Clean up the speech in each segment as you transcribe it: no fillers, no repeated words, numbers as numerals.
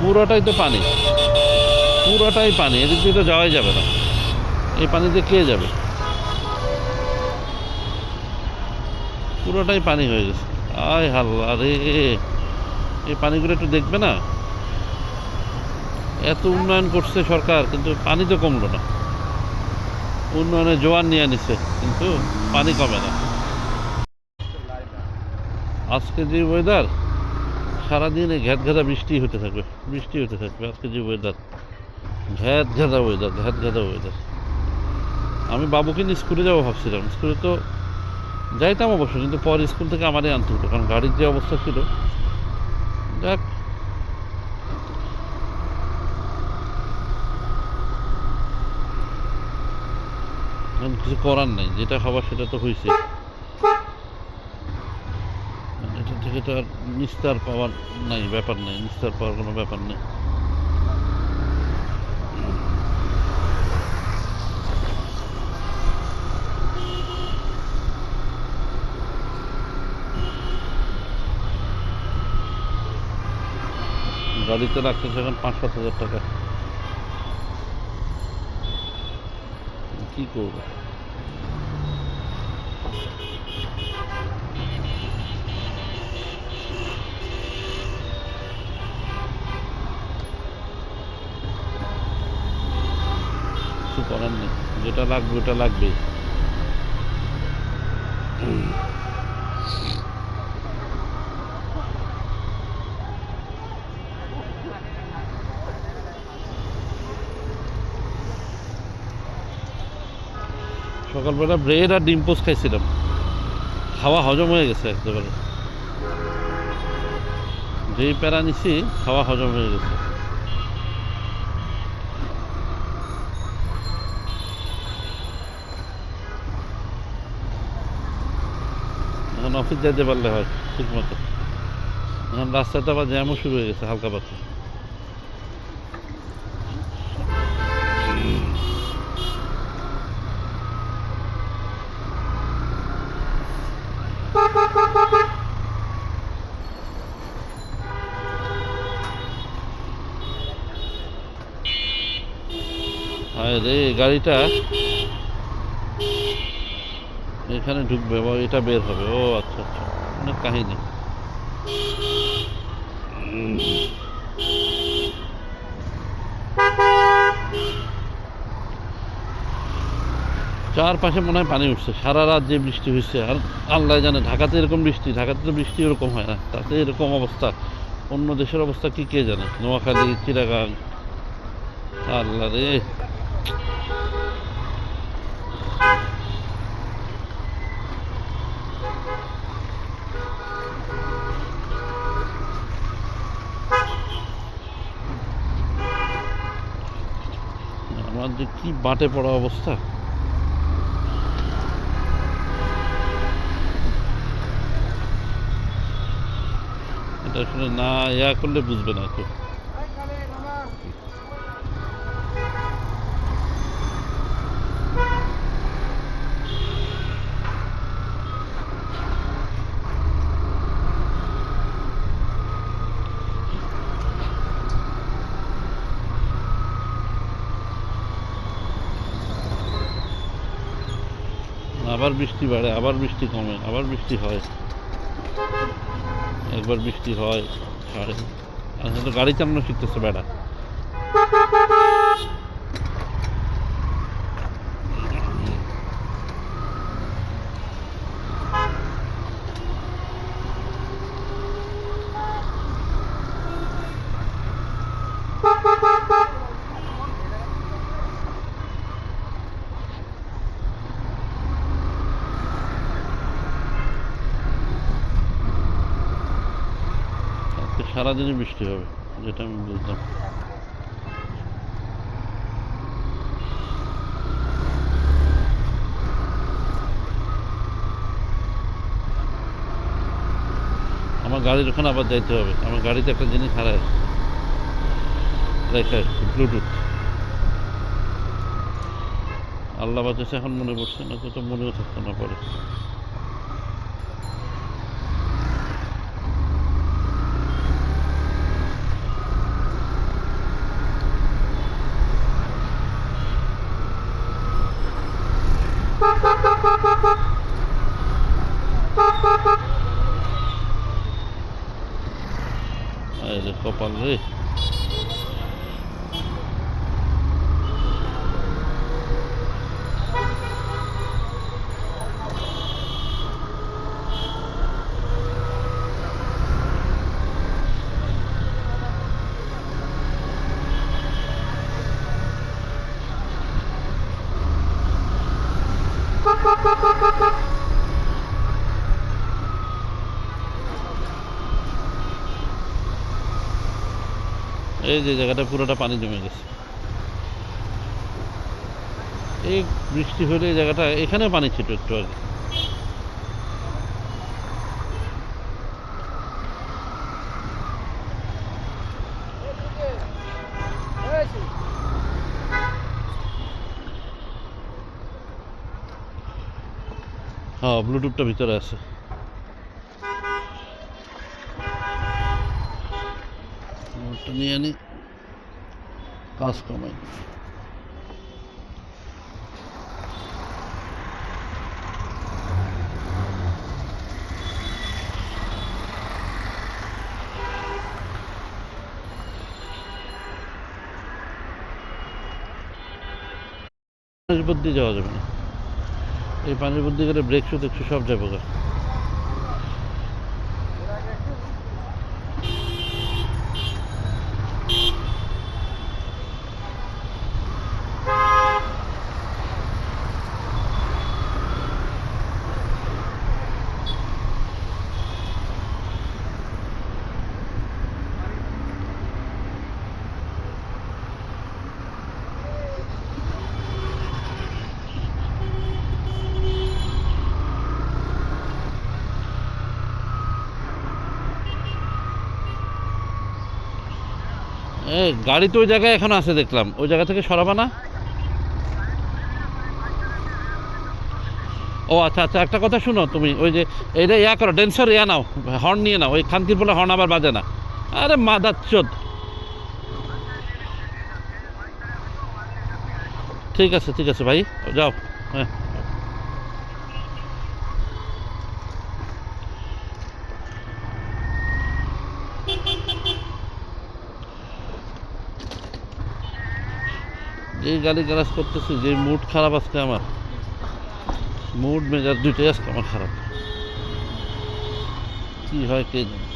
পুরোটাই তো পানি, পুরোটাই পানি, এদিক দিয়ে তো যাওয়াই যাবে না। এই পানিতে কে যাবে? পুরোটাই পানি হয়ে গেছে। আয় হাল্লা রে, এই পানিগুলো একটু দেখবে না? এত উন্নয়ন করছে সরকার, কিন্তু পানি তো কমলো না। উন্নয়নের জোয়ার নিয়ে নিছে, কিন্তু পানি কমে না। আজকে যে ওয়েদার, সারাদিনে ঘ্যাত ঘেঁদা বৃষ্টি হতে থাকবে, বৃষ্টি হতে থাকবে। আজকে যে ওয়েদার, ঘ্যাত ঘেঁদা ওয়েদার, ঘ্যাত ঘেঁদা ওয়েদার। আমি বাবুকে নিয়ে স্কুলে যাবো ভাবছিলাম, স্কুলে তো যাইতাম অবশ্য, কিন্তু পর স্কুল থেকে আমারই আনতে হতো, কারণ গাড়ির যে অবস্থা ছিল। যাক, এখন কিছু করার নেই, যেটা হবার সেটা তো হয়েছে। এটা থেকে তো আর নিস্তার পাওয়ার নাই, ব্যাপার নেই, নিস্তার পাওয়ার কোনো ব্যাপার নেই। গাড়িতে রাখতেছে এখন 5-7 হাজার টাকা, কি করবো? কিছু করার নেই, যেটা লাগবে ওটা লাগবেই। সকালবেলা ব্রেড আর ডিম পোস্ট খাইছিলাম, খাওয়া হজম হয়ে গেছে একেবারে। যেই প্যারা নিছি, খাওয়া হজম হয়ে গেছে। এখন অফিস যাইতে পারলে হয় ঠিক মতো। এখন রাস্তাতে আবার জ্যামও শুরু হয়ে গেছে হালকা পাতলা। হায় রে, গাড়িটা এখানে ঢুকবে বা এটা বের হবে। ও আচ্ছা আচ্ছা, অনেক কাহিনী। চারপাশে মনে হয় পানি উঠছে, সারা রাত যে বৃষ্টি হয়েছে। আর আল্লাহ জানে, ঢাকাতে এরকম বৃষ্টি, ঢাকাতে তো বৃষ্টি এরকম হয় না, তাতে এরকম অবস্থা। অন্য দেশের অবস্থা কি কে জানে, নোয়াখালী, চিটাগাং। আল্লাহ রে, আমার যে কি বাটে পড়া অবস্থা। এটা আসলে না ইয়া করলে বুঝবে না কেউ। আবার বৃষ্টি বাড়ে, আবার বৃষ্টি কমে, আবার বৃষ্টি হয়, একবার বৃষ্টি হয় ছাড়ে। আসলে তো গাড়ি চালানো শিখতেছে বেড়া। আজকে সারাদিনই বৃষ্টি হবে, যেটা আমি বুঝলাম। আমার গাড়ির ওখানে আবার যাইতে হবে, আমার গাড়িতে একটা জিনিস হারায় রেখে আসছি, ব্লুটুথ। আল্লাহ বাঁচাচ্ছে, এখন মনে পড়ছে না তো, মনেও থাকতো না পরে। রে কপাল রে। এই যে জায়গাটা পুরোটা পানি জমে গেছে। এই বৃষ্টি হলে এই জায়গাটা, এখানেও পানি ছিল একটু আগে। হ্যাঁ, ব্লুটুথটা ভিতরে আছে। নিয়ে আনি, কাজ কমাই। পানির উপর দিয়ে যাওয়া যাবে না, এই পানির উপর দিয়ে গেলে ব্রেক শু দেখছু সব যাবো গা। গাড়ি তো ওই জায়গায় এখন আছে দেখলাম, ওই জায়গা থেকে সরাবা না? ও আচ্ছা আচ্ছা, একটা কথা শুনো, তুমি ওই যে এইটা ইয়া করো, ডেন্সার ইয়া নাও, হর্ন নিয়ে নাও। ওই খানকির বলে হর্ন আবার বাজে না। আরে মাদার চোদ। ঠিক আছে ঠিক আছে ভাই, যাও। হ্যাঁ, এই গাড়ি গ্যারাজ করতেছি, যে মুড খারাপ আজকে আমার, মুড মেজাজ দুইটাই আজকে আমার খারাপ। কি হয় কে জানে।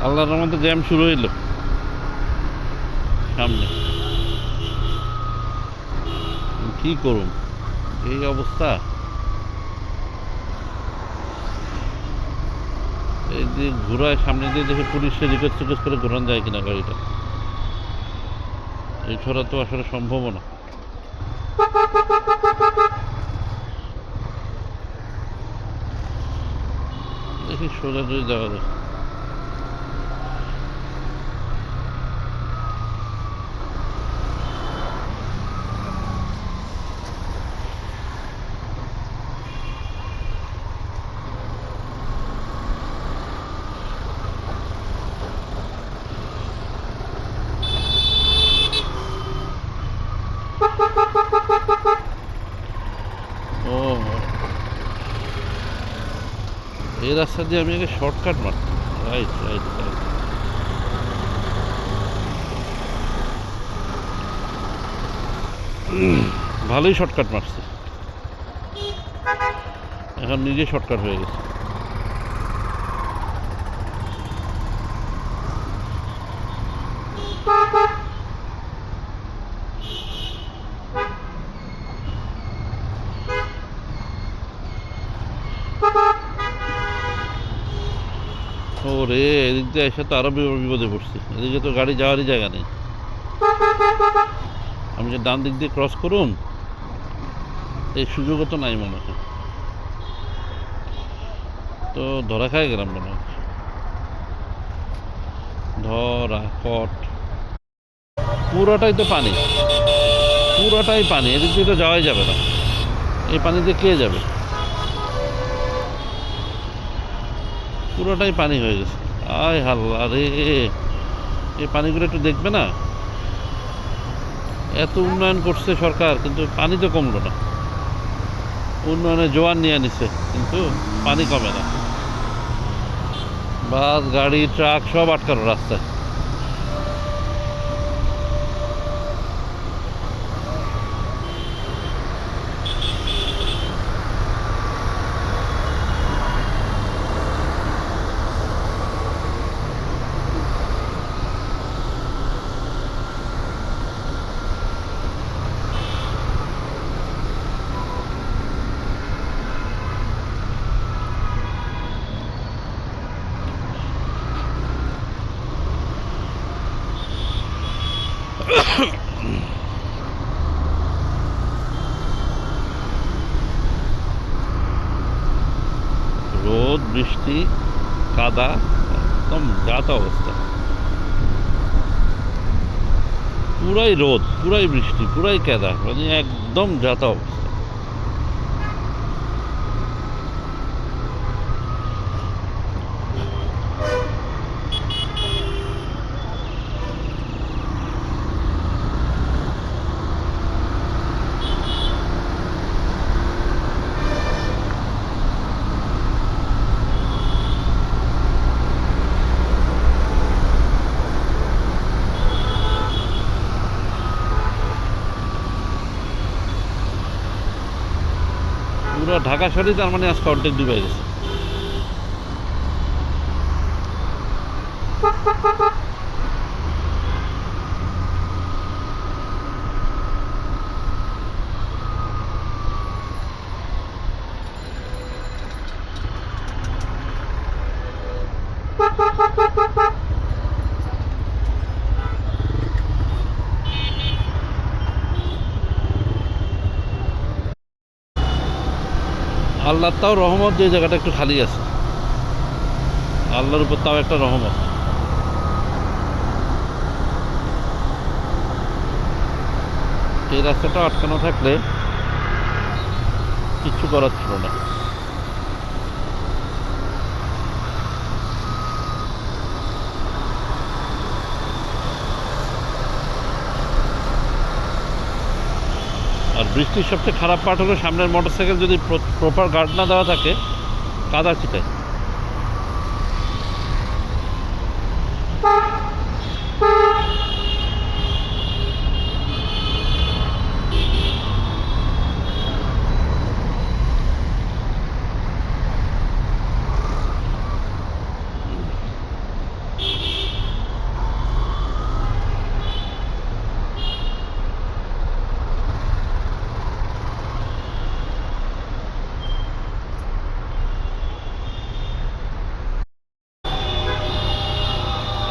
আল্লাহর রহমতে জ্যাম শুরু হইল সামনে। কি করুন, এই অবস্থা। এই যে ঘোরায় সামনে দিয়ে দেখে পুলিশে রিকোয়েস্ট টিকোয়েস্ট করে ঘোরানো যায় কিনা গাড়িটা, এই ছড়া তো আসলে সম্ভব না। দেখি সোজা যদি যাওয়া যায়। ও, এই রাস্তা দিয়ে আমি আগে শর্টকাট মারতাম। Right right right. ভালোই শর্টকাট মারছি, এখন নিজে শর্টকাট হয়ে গেছে। ওরে, এদিক দিয়ে এসে তো আরো বিপদে পড়ছি। এদিকে তো গাড়ি যাওয়ারই জায়গা নেই। আমি যে ডান দিক দিয়ে ক্রস করুন, এই সুযোগও তো নাই মনে হয়। তো ধরা খাই গেলাম মনে হচ্ছে, ধরা কট। পুরোটাই তো পানি, পুরোটাই পানি, এদিক দিয়ে তো যাওয়াই যাবে না। এই পানি দিয়ে কে যাবে? পুরোটাই পানি হয়ে গেছে। আয় হাল্লা রে, এই পানিগুলো একটু দেখবে না? এত উন্নয়ন করছে সরকার, কিন্তু পানি তো কমলো না। উন্নয়নের জোয়ার নিয়ে নিছে, কিন্তু পানি কমে না। বাস, গাড়ি, ট্রাক সব আটকানো রাস্তায়। রোদ, বৃষ্টি, কাদা, একদম যাতা অবস্থা। পুরাই রোদ, পুরাই বৃষ্টি, পুরাই কাদা, মানে একদম যাতা অবস্থা। পুরো ঢাকা শহরই তার মানে আজকে অর্ধেক ডুবে গেছে। আল্লাহর তাও রহমত যে জায়গাটা একটু খালি আছে, আল্লাহর উপর তাও একটা রহমত। এই রাস্তাটা আটকানো থাকলে কিচ্ছু করার ছিল না। আর বৃষ্টির সবচেয়ে খারাপ পার্ট হলো সামনের মোটরসাইকেল যদি প্রপার গার্ড না দেওয়া থাকে, কাদা ছিটায়।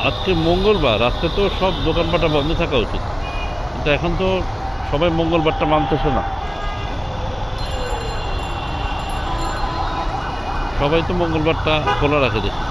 আজকে মঙ্গলবার, আজকে তো সব দোকানপাটা বন্ধ থাকা উচিত, কিন্তু এখন তো সবাই মঙ্গলবারটা মানতেছে না। সবাই তো মঙ্গলবারটা খোলা রাখে দেখি।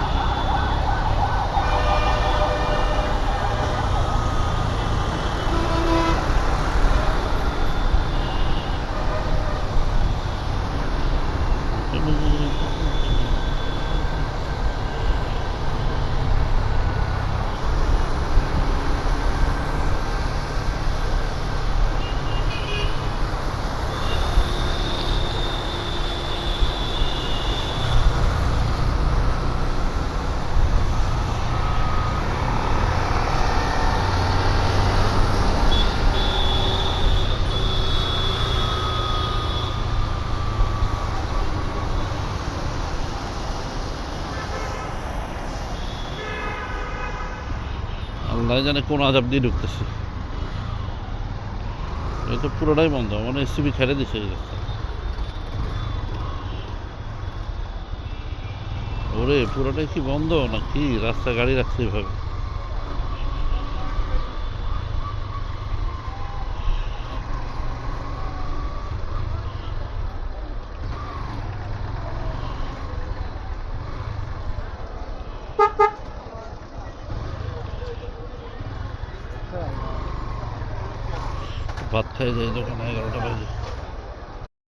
আল্লাহ জানে কোন আজাব দিয়ে ঢুকতেছে। এই তো পুরোটাই বন্ধ, মানে এসিবি ছেড়ে দিছে এই রাস্তা। ওরে, পুরোটাই কি বন্ধ নাকি রাস্তা গাড়ি রাখছে এভাবে? ভাত খাই যাই দোকানে 11টা বাজে।